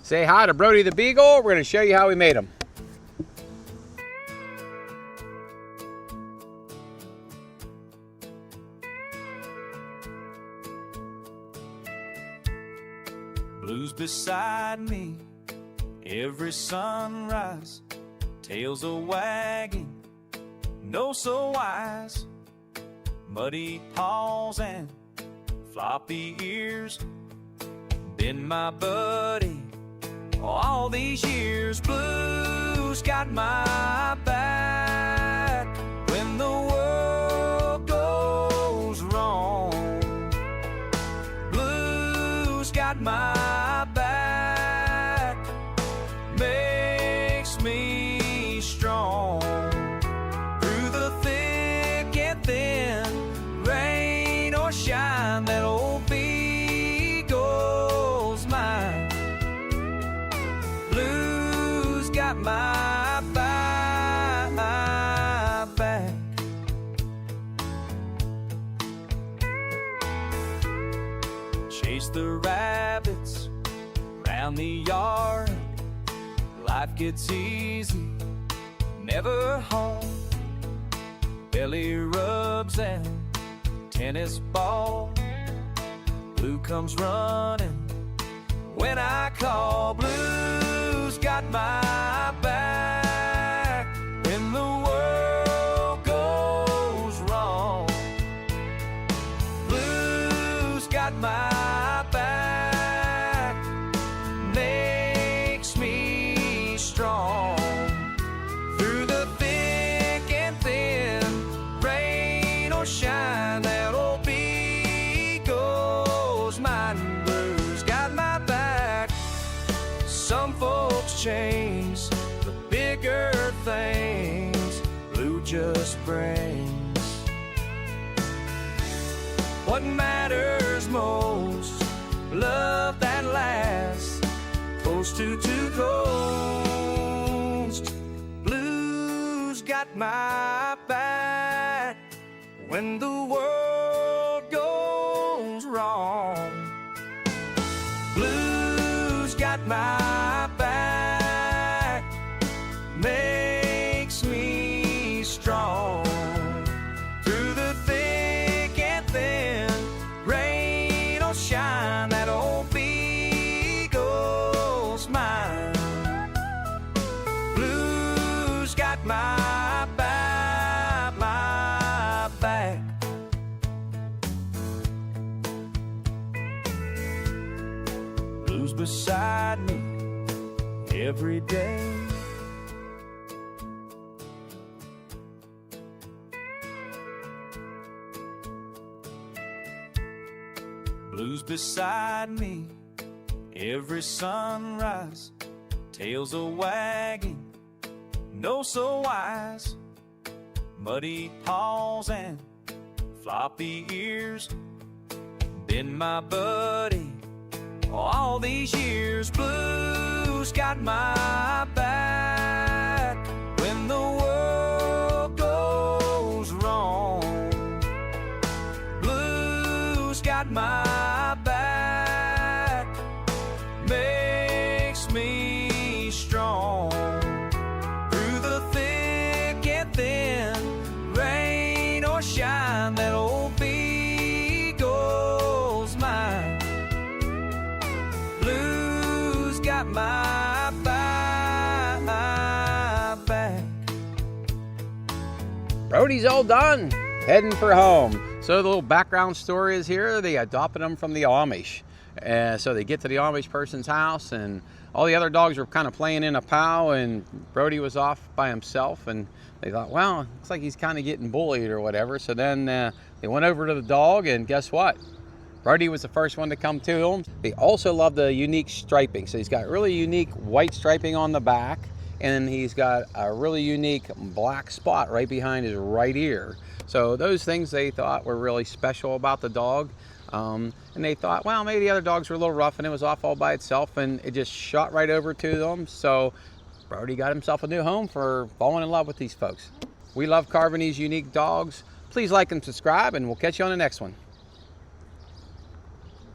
Say hi to Brody the Beagle. We're going to show you how we made him. Blues beside me every sunrise, tails a wagging, no so wise, muddy paws and floppy ears. Been my buddy all these years. Blues got my back when the world goes wrong. Blues got my back, makes me strong. Through the thick and thin, rain or shine, that old Beagle's mine. Blues got my back. Chase the rabbits round the yard, life gets easy, never home. Belly rubs and tennis ball, Blue comes running when I call. Blues got my back when the world goes wrong. Blues got my back, makes me strong. Through the thick and thin, rain or shine, that old Beagle's mine. Blues got my back. Some folks chase the bigger things, Blue just brings what matters most. Love that lasts, coast to coast. Blues got my back when the world goes wrong. Blues got my back, makes me strong. Through the thick and thin, rain or shine, that old Beagle's mine. Blues got my back. Blues beside me every day. Blues beside me every sunrise, tails a wagging, no so wise, muddy paws and floppy ears. Been my buddy all these years. Blues got my back when the world goes wrong. Blues got my back, makes me strong. Through the thick and thin, rain or shine, that old Beagle's mine. Blues got my back. Brody's all done, heading for home. So the little background story is here. They adopted them from the Amish. So they get to the Amish person's house, and all the other dogs were kind of playing in a pow, and Brody was off by himself, and they thought, well, looks like he's kind of getting bullied or whatever. So then they went over to the dog, and guess what? Brody was the first one to come to him. They also love the unique striping. So he's got really unique white striping on the back, and he's got a really unique black spot right behind his right ear. So those things they thought were really special about the dog. And they thought, well, maybe the other dogs were a little rough and it was off all by itself, and it just shot right over to them. So Brody got himself a new home for falling in love with these folks. We love carving these unique dogs. Please like and subscribe, and we'll catch you on the next one.